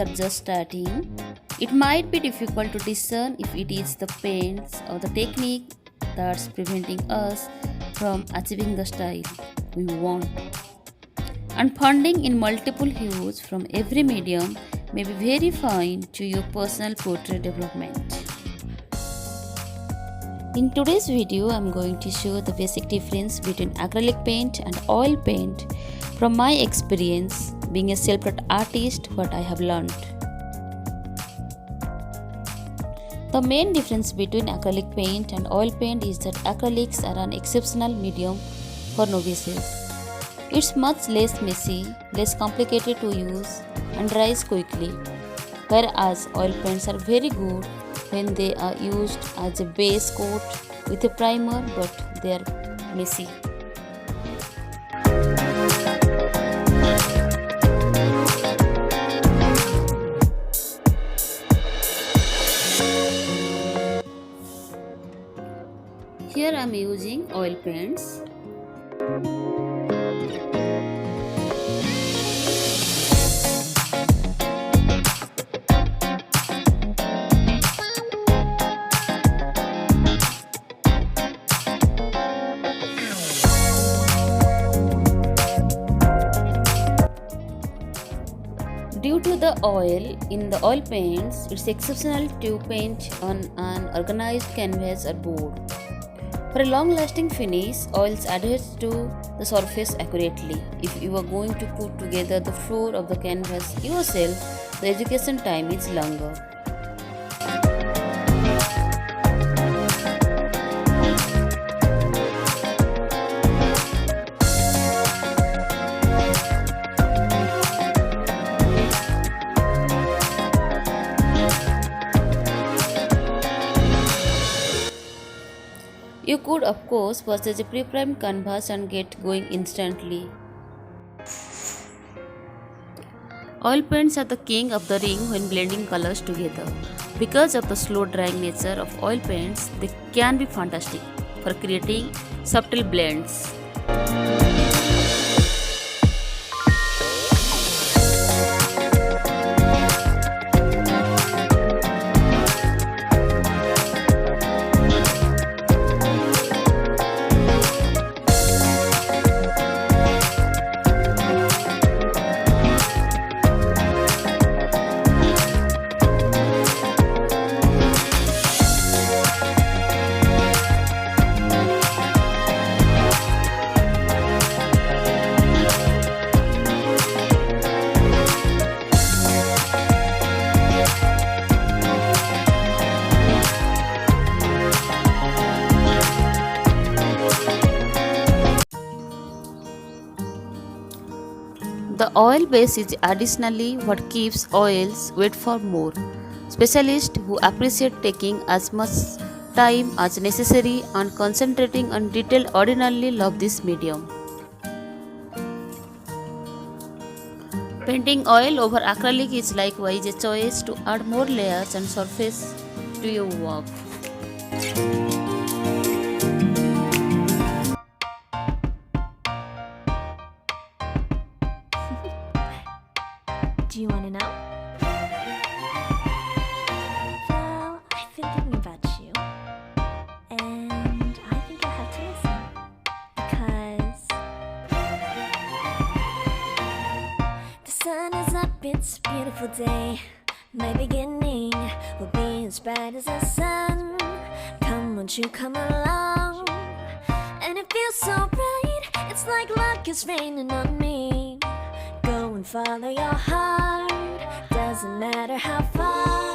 are just starting, it might be difficult to discern if it is the paints or the technique that's preventing us from achieving the style we want. And funding in multiple hues from every medium may be very fine to your personal portrait development. In today's video, I am going to show the basic difference between acrylic paint and oil paint from my experience being a self-taught artist, what I have learned. The main difference between acrylic paint and oil paint is that acrylics are an exceptional medium for novices. It's much less messy, less complicated to use, and dries quickly, whereas oil paints are very good when they are used as a base coat with a primer, but they are messy. Here I am using oil paints. Due to the oil in the oil paints, it's exceptional to paint on an organized canvas or board. For a long-lasting finish, oils adhere to the surface accurately. If you are going to put together the floor of the canvas yourself, the education time is longer. You could of course purchase a pre-primed canvas and get going instantly. Oil paints are the king of the ring when blending colors together. Because of the slow drying nature of oil paints, they can be fantastic for creating subtle blends. The oil base is additionally what keeps oils wet for more. Specialists who appreciate taking as much time as necessary and concentrating on detail ordinarily love this medium. Painting oil over acrylic is likewise a choice to add more layers and surface to your work. Do you want to know? Well, I've been thinking about you, and I think you'll have to listen, because the sun is up, it's a beautiful day. My beginning will be as bright as the sun. Come, won't you come along? And it feels so bright, it's like luck is raining on me. Go and follow your heart, doesn't matter how far.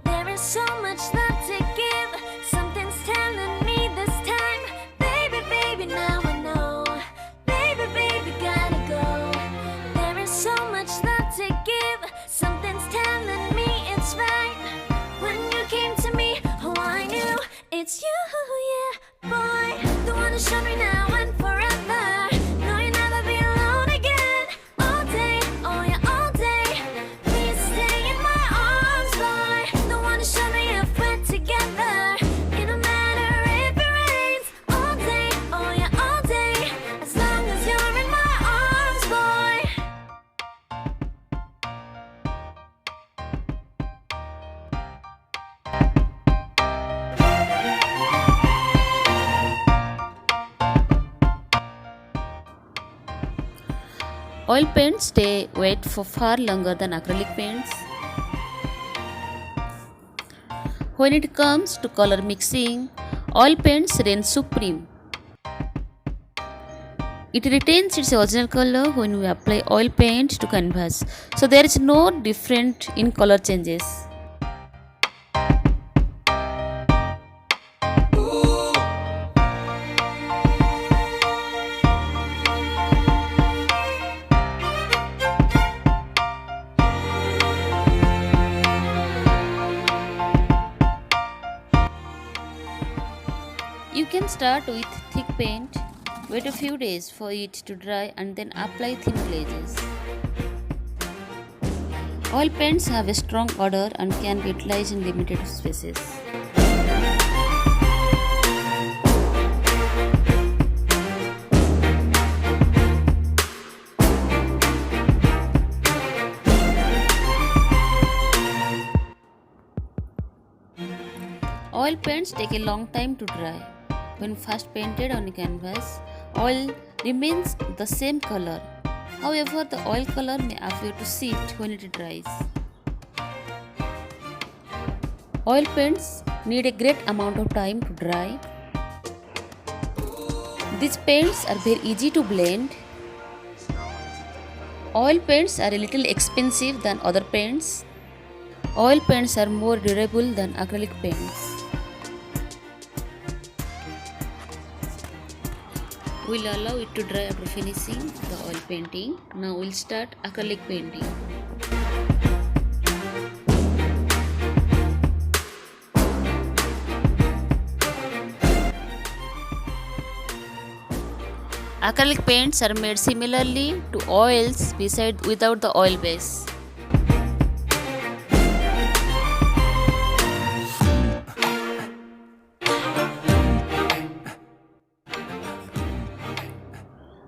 There is so much love to give, something's telling me this time. Baby, baby, now I know. Baby, baby, gotta go. There is so much love to give, something's telling me it's right. When you came to me, oh I knew it's you, yeah, boy. The one who showed me now and forever. No, you'll never be alone again. All day, oh yeah, all day. Please stay in my arms, boy. The one who showed me if we're together. Oil paints stay wet for far longer than acrylic paints. When it comes to color mixing, oil paints reign supreme. It retains its original color when we apply oil paint to canvas, so there is no difference in color changes. You can start with thick paint, wait a few days for it to dry and then apply thin glazes. Oil paints have a strong odor and can be utilized in limited spaces. Oil paints take a long time to dry. When first painted on a canvas, oil remains the same color. However, the oil color may appear to shift when it dries. Oil paints need a great amount of time to dry. These paints are very easy to blend. Oil paints are a little expensive than other paints. Oil paints are more durable than acrylic paints. We'll allow it to dry after finishing the oil painting. Now we'll start acrylic painting. Acrylic paints are made similarly to oils without the oil base.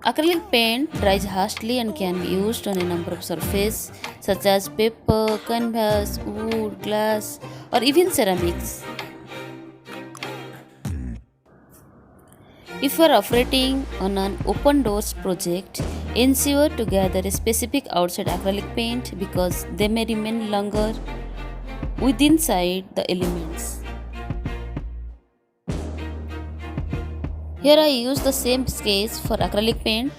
Acrylic paint dries hastily and can be used on a number of surfaces such as paper, canvas, wood, glass, or even ceramics. If you are operating on an open doors project, ensure to gather a specific outside acrylic paint because they may remain longer inside the elements. Here I use the same sketch for acrylic paint.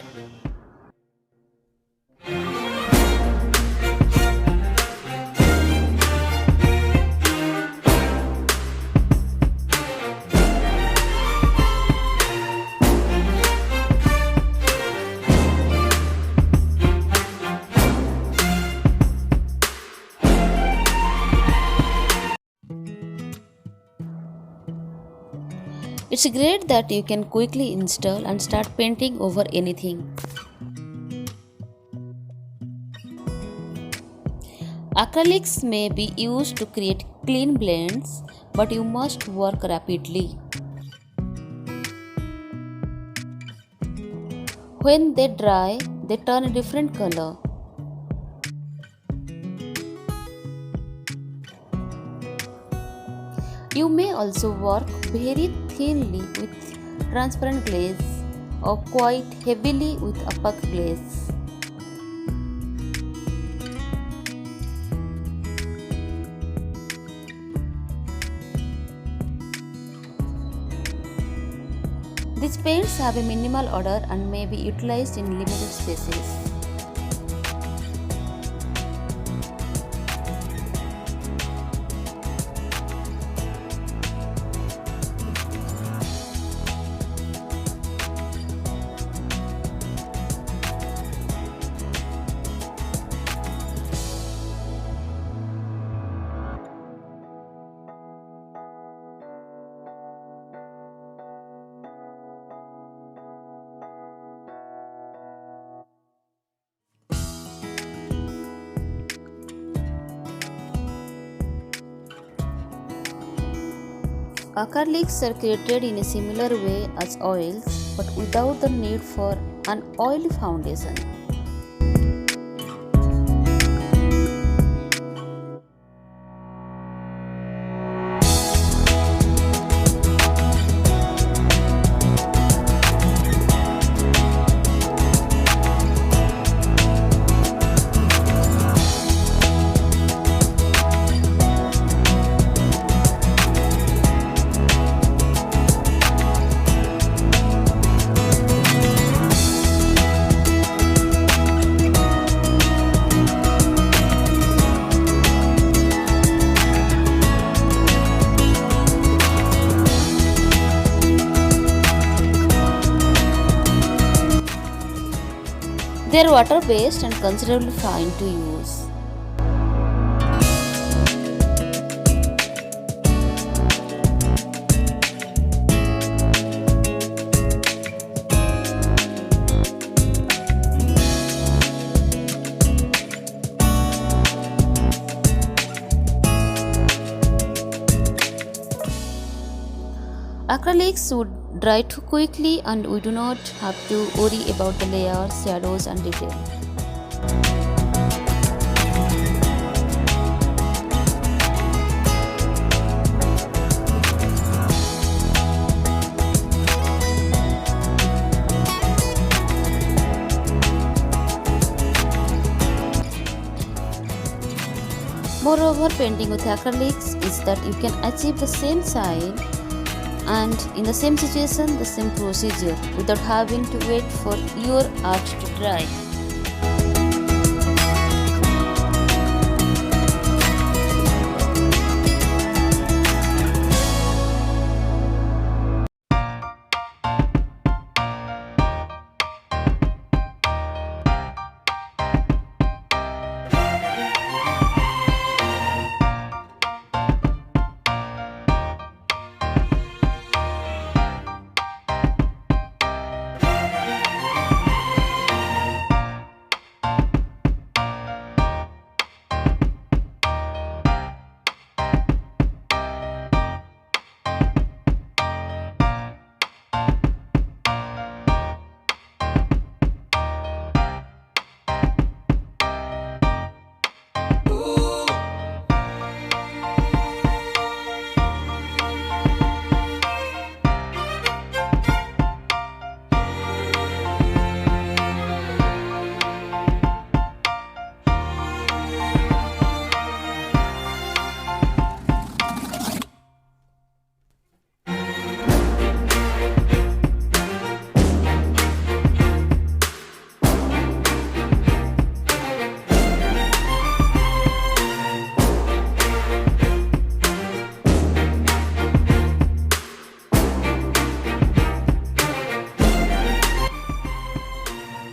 It's great that you can quickly install and start painting over anything. Acrylics may be used to create clean blends, but you must work rapidly. When they dry, they turn a different color. You may also work very thinly with transparent glaze or quite heavily with opaque glaze. These paints have a minimal odor and may be utilized in limited spaces. Acrylics are created in a similar way as oils, but without the need for an oily foundation. They are water based and considerably fine to use. Acrylics would dry too quickly and we do not have to worry about the layers, shadows and detail. Moreover, painting with acrylics is that you can achieve the same sign and in the same situation, the same procedure without having to wait for your art to dry.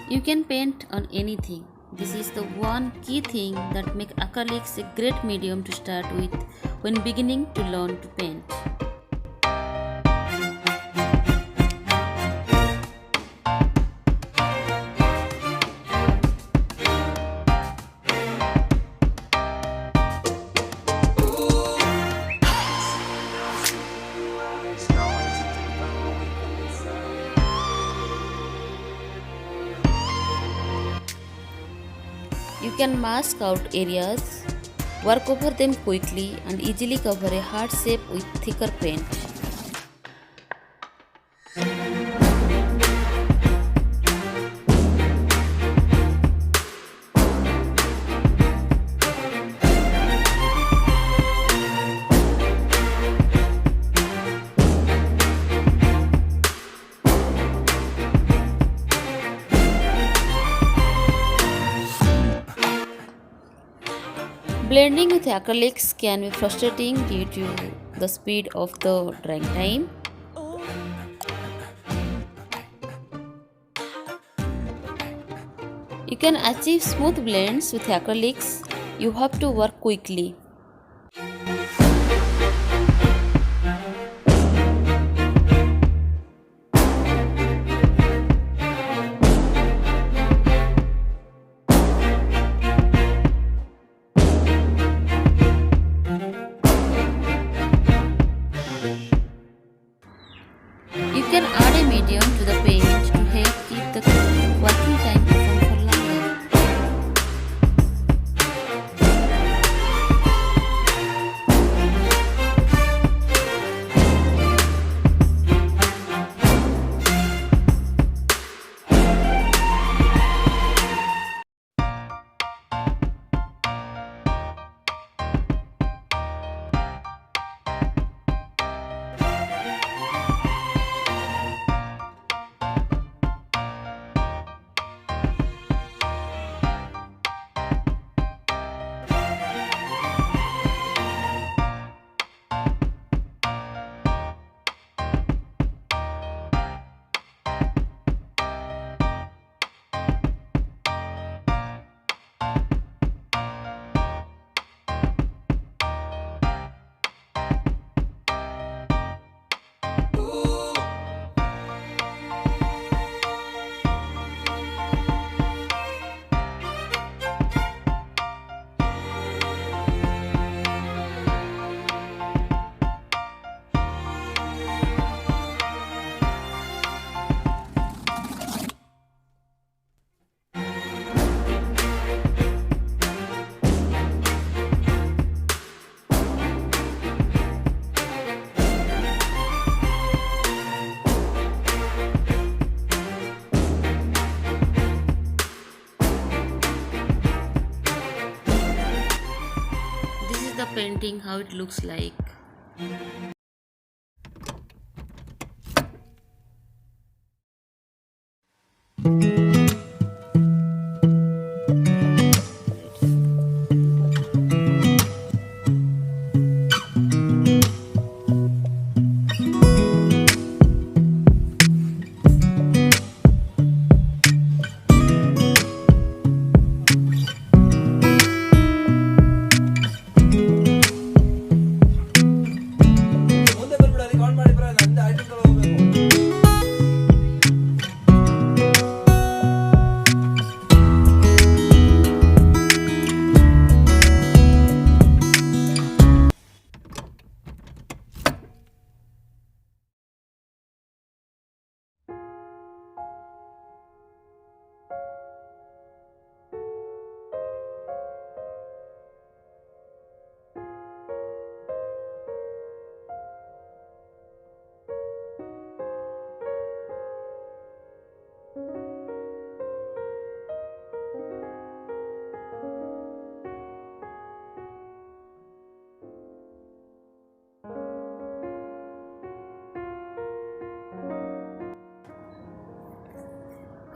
You can paint on anything. This is the one key thing that makes acrylics a great medium to start with when beginning to learn to paint. You can mask out areas, work over them quickly and easily cover a hard shape with thicker paint. Blending with acrylics can be frustrating due to the speed of the drying time. You can achieve smooth blends with acrylics. You have to work quickly. You can add a medium to the paint to help keep the working time open for longer. painting how it looks like.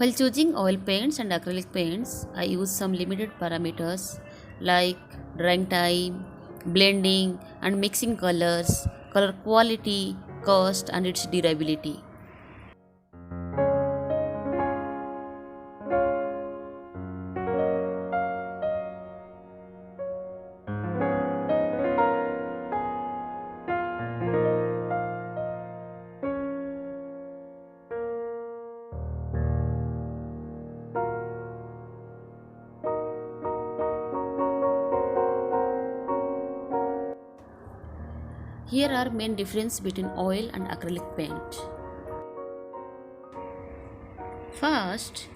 While choosing oil paints and acrylic paints, I use some limited parameters like drying time, blending and mixing colors, color quality, cost and its durability. Here are main difference between oil and acrylic paint. First,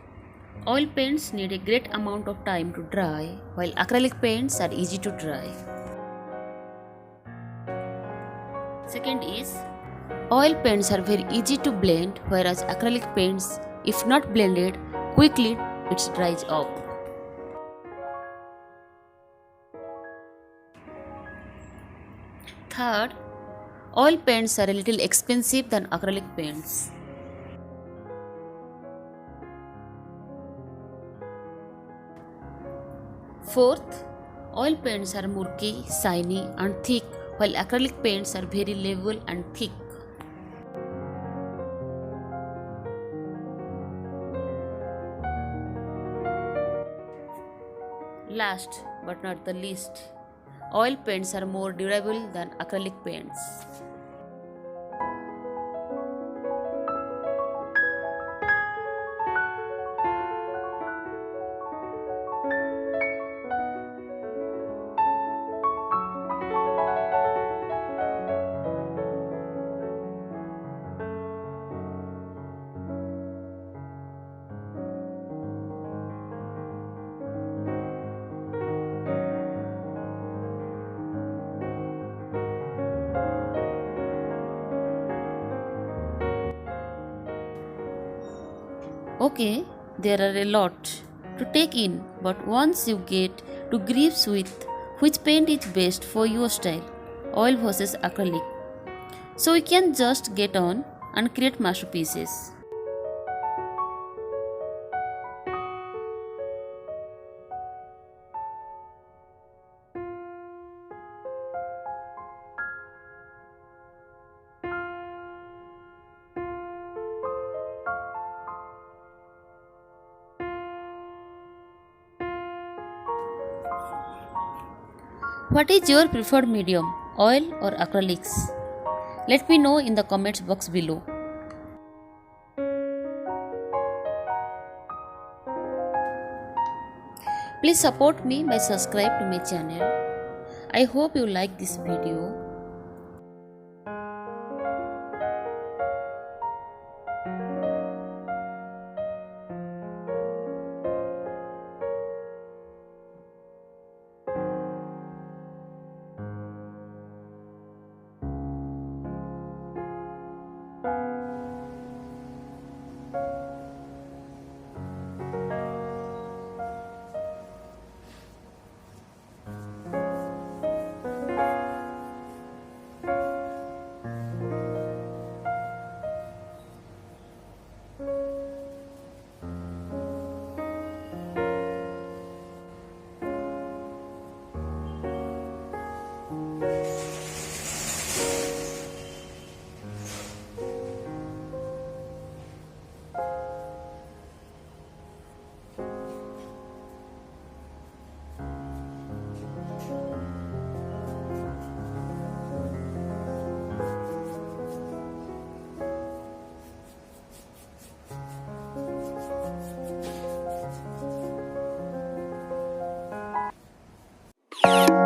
oil paints need a great amount of time to dry, while acrylic paints are easy to dry. Second is, oil paints are very easy to blend, whereas acrylic paints, if not blended quickly, it dries up. Third, oil paints are a little expensive than acrylic paints. Fourth, oil paints are murky, shiny and thick, while acrylic paints are very level and thick. Last but not the least, oil paints are more durable than acrylic paints. Okay, there are a lot to take in, but once you get to grips with which paint is best for your style, oil versus acrylic, so you can just get on and create masterpieces. What is your preferred medium, oil or acrylics? Let me know in the comments box below. Please support me by subscribe to my channel. I hope you like this video. you.